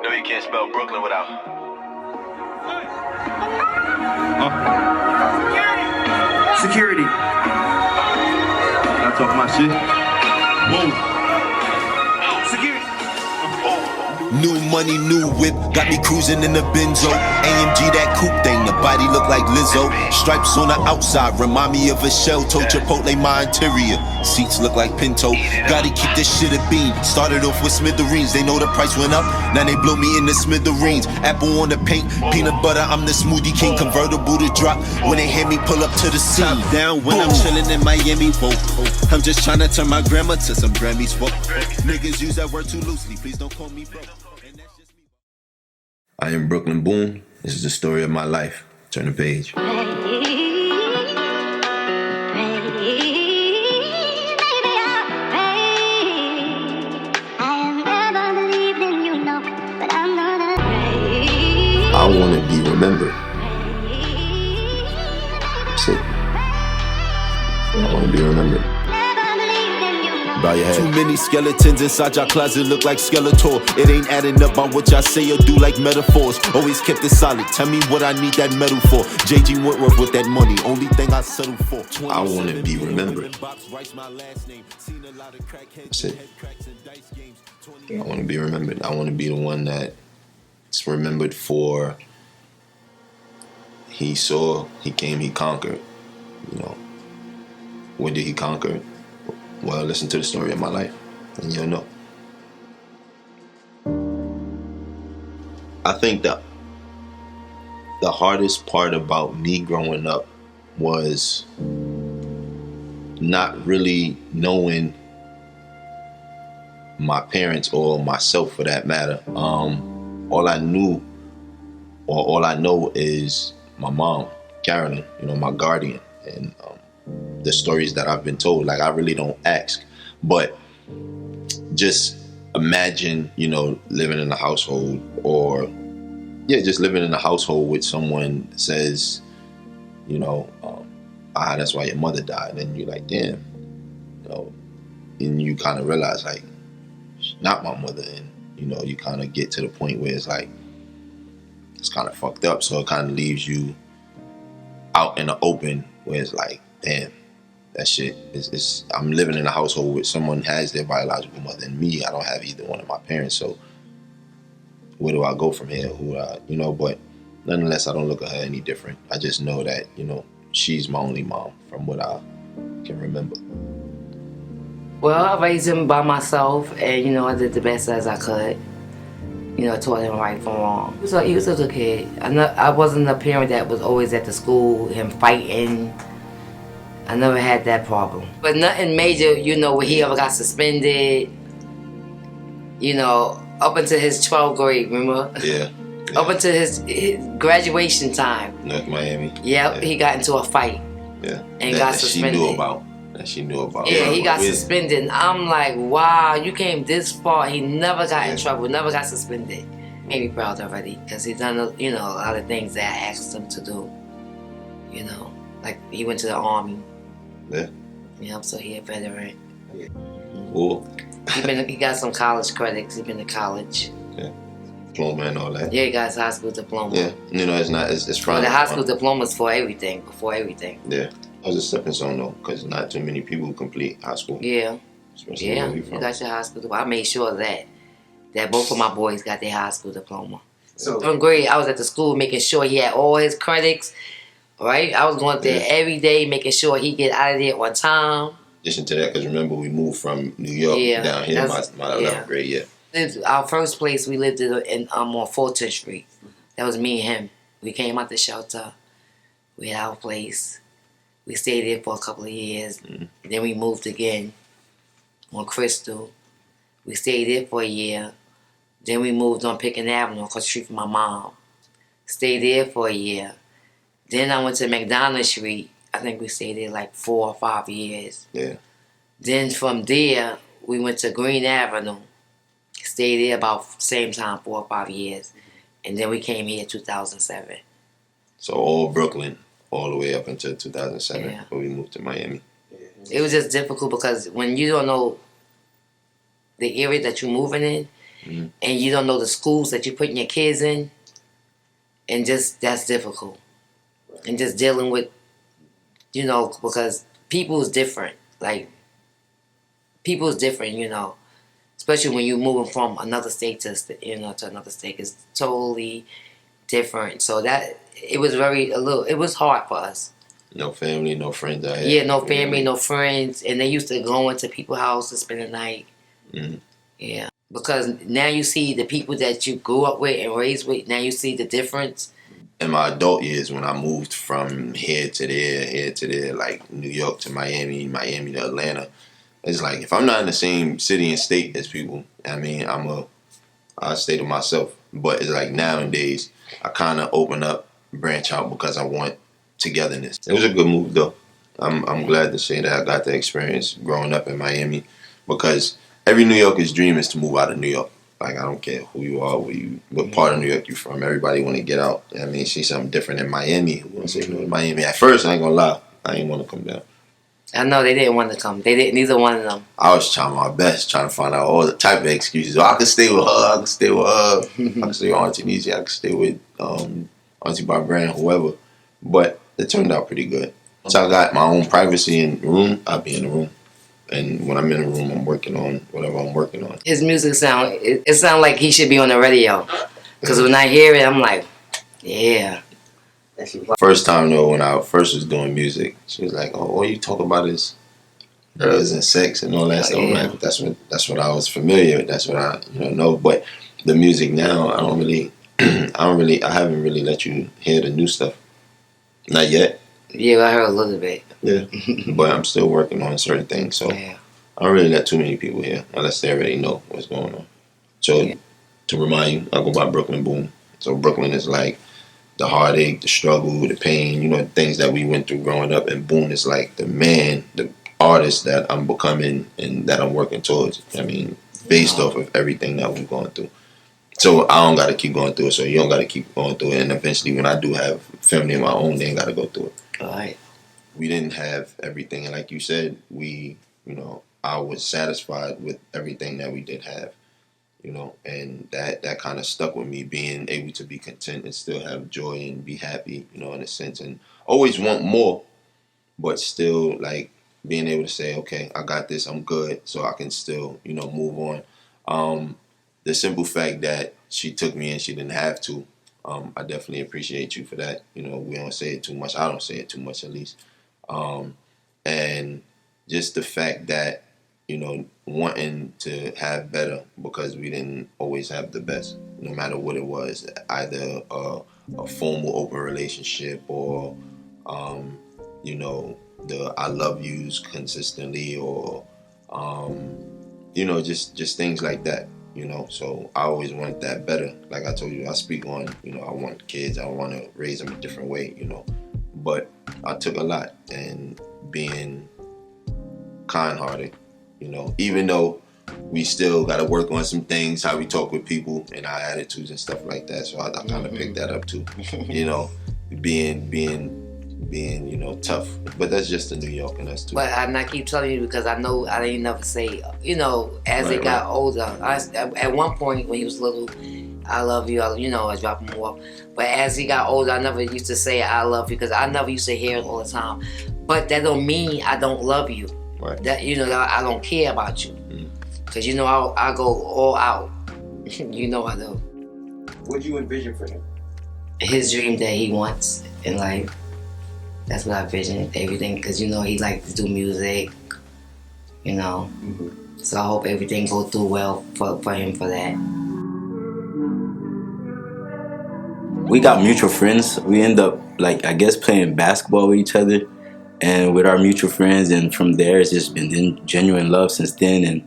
No, you can't spell Brooklyn without. Security. I talk my shit. Whoa. Security. New money, new whip, got me cruising in the Benzo. AMG, that coupe thing, the body look like Lizzo. Stripes on the outside, remind me of a shell toe. Chipotle, my interior, seats look like Pinto. Gotta keep this shit a beam. Started off with smithereens, they know the price went up. Now they blow me in the smithereens. Apple on the paint, peanut butter, I'm the smoothie king. Convertible to drop when they hear me pull up to the scene. Top down when I'm chilling in Miami, folk. I'm just trying to turn my grandma to some Grammys, folk. Niggas use that word too loosely, please don't call me broke. I am Brooklyn Boon. This is the story of my life. Turn the page. I want to be remembered. That's it. I want to be remembered. Bow your head. Too many skeletons inside your closet look like Skeletor. It ain't adding up on what y'all say or do like metaphors. Always kept it solid. Tell me what I need that medal for. JG Wentworth with that money. Only thing I settle for. I want to be remembered. That's it. I want to be remembered. I want to be the one that's remembered for. He saw, he came, he conquered. You know, when did he conquer? Well, listen to the story of my life, and you'll know. I think that the hardest part about me growing up was not really knowing my parents or myself, for that matter. All I knew, or all I know, is my mom, Carolyn, you know, my guardian, and the stories that I've been told. Like, I really don't ask, but just imagine, you know, living in a household, or just living in a household with someone that says, you know, that's why your mother died, and you're like, damn, you know, and you kind of realize, like, she's not my mother, and you know, you kind of get to the point where it's like, it's kind of fucked up, so it kind of leaves you out in the open, where it's like, damn, that shit is I'm living in a household where someone has their biological mother, and me, I don't have either one of my parents, so where do I go from here? Who do I, you know, but nonetheless, I don't look at her any different. I just know that, you know, she's my only mom from what I can remember. Well, I raised him by myself, and, you know, I did the best as I could. You know, taught him right from wrong. He was a good kid. I wasn't a parent that was always at the school, him fighting. I never had that problem. But nothing major, you know, where he ever got suspended. You know, up until his 12th grade, remember? Yeah. Up until his graduation time. North Miami. Yep, Yeah. He got into a fight. Yeah. And got suspended. She knew about. Yeah, he got suspended. And I'm like, wow, you came this far. He never got in trouble, never got suspended. Made me proud already, because he's done, you know, a lot of things that I asked him to do. You know, like he went to the Army. Yeah. Yeah, so he a veteran. Yeah. Cool. He got some college credits. He been to college. Yeah. Diploma and all that. Yeah, he got his high school diploma. Yeah. You know, it's fine. Well, the high school diploma's for everything, before everything. Yeah. I was a stepping stone though, because not too many people complete high school. Yeah. Especially yeah, where you from. got your high school diploma. I made sure that both of my boys got their high school diploma. So, 7th grade, I was at the school making sure he had all his credits. Right? I was going there every day, making sure he get out of there on time. In addition to that, because remember, we moved from New York down here, my 11th grade, Our first place, we lived in on 14th Street. That was me and him. We came out the shelter. We had our place. We stayed there for a couple of years. Mm-hmm. Then we moved again on Crystal. We stayed there for a year. Then we moved on Pickens Avenue, across the street from my mom. Stayed there for a year. Then I went to McDonald Street. I think we stayed there like 4 or 5 years. Yeah. Then from there, we went to Green Avenue. Stayed there about same time, 4 or 5 years. And then we came here in 2007. So all Brooklyn, all the way up until 2007, before we moved to Miami. It was just difficult because when you don't know the area that you're moving in, and you don't know the schools that you're putting your kids in, and just that's difficult. And just dealing with, because people is different. Like, people is different, especially when you're moving from another state to another state. It's totally different. So that it was hard for us. No family, no friends out here. Yeah, no family, no friends, and they used to go into people's house to spend the night. Yeah, because now you see the people that you grew up with and raised with. Now you see the difference. In my adult years, when I moved from here to there, like New York to Miami, Miami to Atlanta, it's like if I'm not in the same city and state as people, I mean, I stay to myself. But it's like nowadays, I kind of open up, branch out because I want togetherness. It was a good move though. I'm glad to say that I got the experience growing up in Miami, because every New Yorker's dream is to move out of New York. Like, I don't care who you are, what part of New York you from. Everybody want to get out. I mean, see something different in Miami. Who want to say Miami? At first, I ain't gonna lie, I ain't want to come down. I know they didn't want to come. They didn't. Neither one of them. I was trying my best, trying to find out all the type of excuses. Oh, I can stay with her. I can stay with her. I can stay with Auntie Niecy. I can stay with Auntie Barbara, whoever. But it turned out pretty good. Once I got my own privacy in the room, I'll be in the room. And when I'm in the room, I'm working on whatever I'm working on. His music it sounds like he should be on the radio. Because when I hear it, I'm like, yeah. First time though, when I first was doing music, she was like, "Oh, all you talk about is girls and sex and all that stuff." Yeah. Like, that's what I was familiar with. That's what I know. But the music now, I haven't really let you hear the new stuff. Not yet. Yeah, I heard a little bit. Yeah, but I'm still working on certain things, so Yeah. I don't really let too many people hear unless they already know what's going on. So to remind you, I go by Brooklyn Boon. So Brooklyn is like the heartache, the struggle, the pain, the things that we went through growing up. And Boon is like the man, the artist that I'm becoming and that I'm working towards. I mean, based off of everything that we've gone through. So I don't got to keep going through it. So you don't got to keep going through it. And eventually when I do have family of my own, they ain't got to go through it. All right. We didn't have everything. And like you said, I was satisfied with everything that we did have. And that kind of stuck with me, being able to be content and still have joy and be happy, in a sense, and always want more, but still like being able to say, okay, I got this, I'm good, so I can still, move on. The simple fact that she took me and she didn't have to, I definitely appreciate you for that. We don't say it too much. I don't say it too much, at least. And just the fact that, wanting to have better because we didn't always have the best, no matter what it was, either a formal open relationship or, the I love yous consistently or, just things like that, So I always wanted that better. Like I told you, I speak on, I want kids, I want to raise them a different way, But I took a lot, and being kind-hearted, even though we still got to work on some things, how we talk with people and our attitudes and stuff like that. So I kind of picked that up too, being tough. But that's just the New York and us too. But I keep telling you because I know I didn't never say, as they got older. At one point when he was little, I love you, I drop him off. But as he got older, I never used to say I love you because I never used to hear it all the time. But that don't mean I don't love you. Right. That I don't care about you. Because I go all out. I do. What do you envision for him? His dream that he wants in life. That's what I envision, everything. Because he likes to do music. So I hope everything goes through well for him for that. We got mutual friends. We end up, playing basketball with each other and with our mutual friends. And from there, it's just been genuine love since then. And,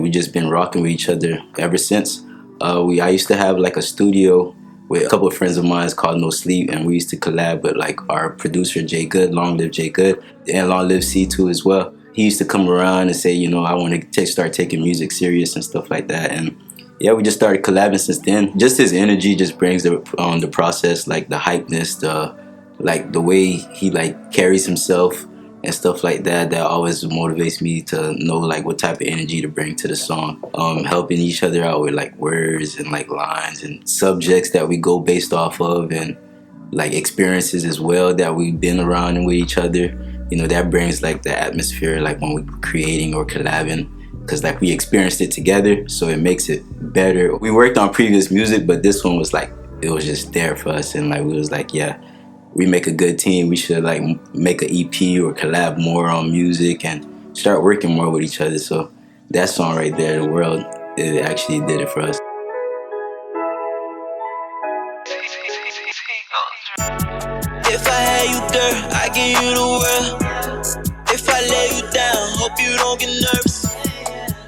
we just been rocking with each other ever since. I used to have, a studio with a couple of friends of mine called No Sleep. And we used to collab with, our producer, Jay Good, Long Live Jay Good, and Long Live C2 as well. He used to come around and say, I want to start taking music serious and stuff like that. And yeah, we just started collabing since then. Just his energy just brings the process, the hypeness, the way he carries himself, and stuff like that always motivates me to know like what type of energy to bring to the song. Helping each other out with like words and like lines and subjects that we go based off of, and like experiences as well that we've been around and with each other. You know, that brings like the atmosphere like when we're creating or collabing, because like we experienced it together, so it makes it better. We worked on previous music, but this one was like, it was just there for us, and like we was like, yeah, we make a good team. We should like make an EP or collab more on music and start working more with each other. So that song right there, The World, it actually did it for us. If I had you there, I give you the world. If I lay you down, hope you don't get nervous.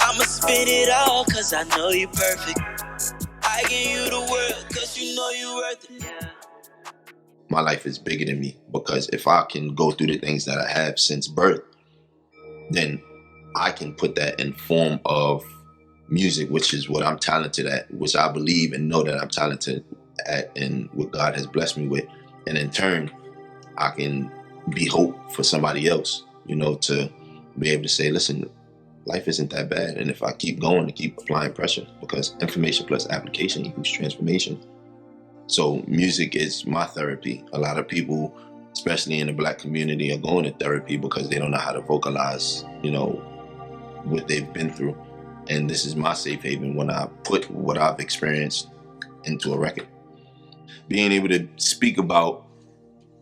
I'ma spin it all, cause I know you're perfect. I give you the world, cause you know you're worth it. My life is bigger than me, because if I can go through the things that I have since birth, then I can put that in form of music, which is what I'm talented at, which I believe and know that I'm talented at, and what God has blessed me with. And in turn, I can be hope for somebody else, you know, to be able to say, listen, life isn't that bad. And if I keep going and keep applying pressure, because information plus application equals transformation. So music is my therapy. A lot of people, especially in the Black community, are going to therapy because they don't know how to vocalize, you know, what they've been through. And this is my safe haven when I put what I've experienced into a record. Being able to speak about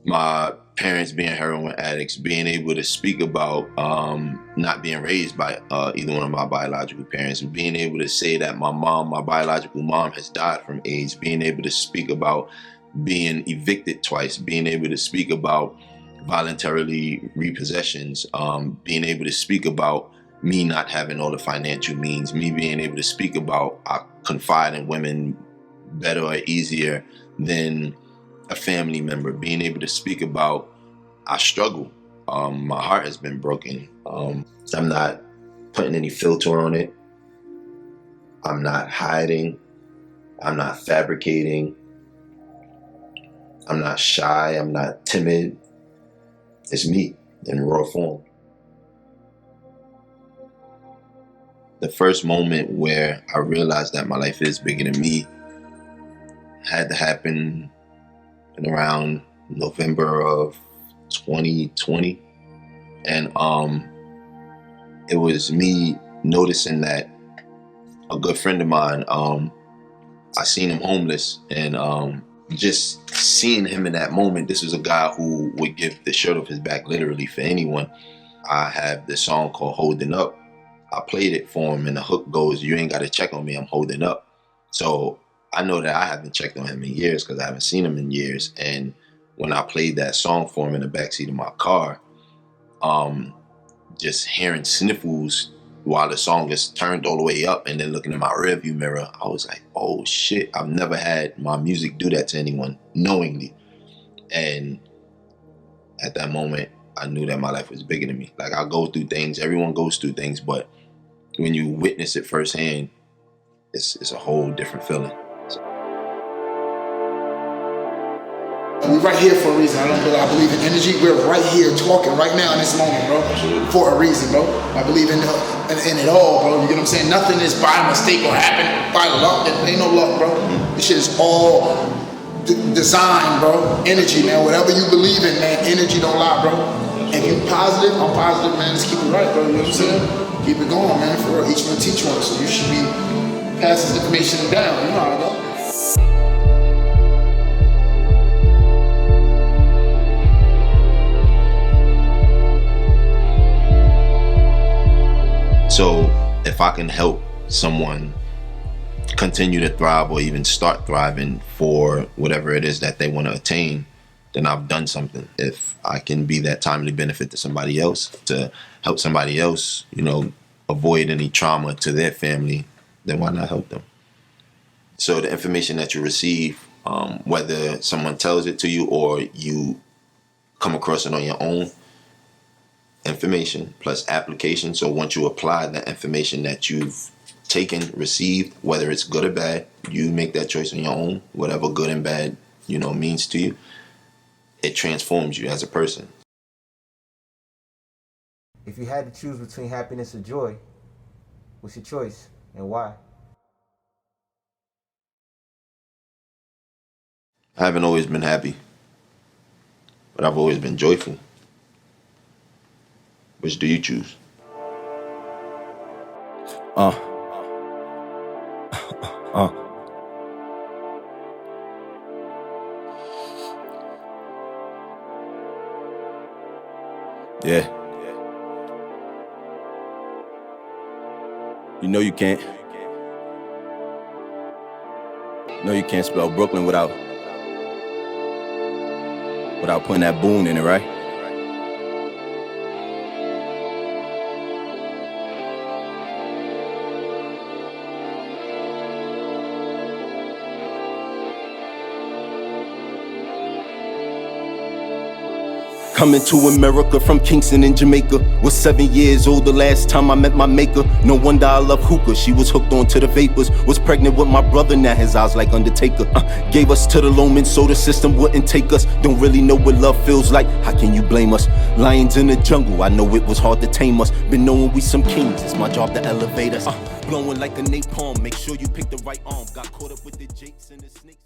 my parents being heroin addicts, being able to speak about not being raised by either one of my biological parents, and being able to say that my biological mom has died from AIDS, being able to speak about being evicted twice, being able to speak about voluntarily repossessions, being able to speak about me not having all the financial means, me being able to speak about I confide in women better or easier than a family member, being able to speak about I struggle. My heart has been broken. I'm not putting any filter on it. I'm not hiding. I'm not fabricating. I'm not shy. I'm not timid. It's me in raw form. The first moment where I realized that my life is bigger than me had to happen in around November of 2020. And it was me noticing that a good friend of mine, I seen him homeless, and just seeing him in that moment, this was a guy who would give the shirt off his back literally for anyone. I have this song called Holding Up. I played it for him, and the hook goes, you ain't got to check on me, I'm holding up. So I know that I haven't checked on him in years because I haven't seen him in years. And when I played that song for him in the backseat of my car, just hearing sniffles while the song is turned all the way up and then looking in my rearview mirror, I was like, oh shit, I've never had my music do that to anyone knowingly. And at that moment, I knew that my life was bigger than me. Like, I go through things, everyone goes through things, but when you witness it firsthand, it's a whole different feeling. We're right here for a reason. I believe in energy. We're right here talking right now in this moment, bro, for a reason, bro. I believe in it all, bro. You get what I'm saying? Nothing is by mistake or happen by luck. There ain't no luck, bro. This shit is all designed, bro. Energy, man. Whatever you believe in, man, energy don't lie, bro. If you positive, I'm positive, man. Just keep it right, bro. You know what I'm saying? Keep it going, man. For each one teach one. So you should be passing this information down. You know how I go. So if I can help someone continue to thrive or even start thriving for whatever it is that they want to attain, then I've done something. If I can be that timely benefit to somebody else, to help somebody else, you know, avoid any trauma to their family, then why not help them? So the information that you receive, whether someone tells it to you or you come across it on your own, information plus application. So once you apply the information that you've taken, received, whether it's good or bad, you make that choice on your own, whatever good and bad, you know, means to you, it transforms you as a person. If you had to choose between happiness or joy, what's your choice and why? I haven't always been happy, but I've always been joyful. Which do you choose? Yeah. You know you can't. No, you can't spell Brooklyn without putting that Boon in it, right? Coming to America from Kingston in Jamaica. Was 7 years old the last time I met my maker. No wonder I love hookah, she was hooked onto the vapors. Was pregnant with my brother, now his eyes like Undertaker. Gave us to the Loman so the system wouldn't take us. Don't really know what love feels like, how can you blame us? Lions in the jungle, I know it was hard to tame us. Been knowing we some kings, it's my job to elevate us. Blowing like a napalm, make sure you pick the right arm. Got caught up with the jakes and the snakes.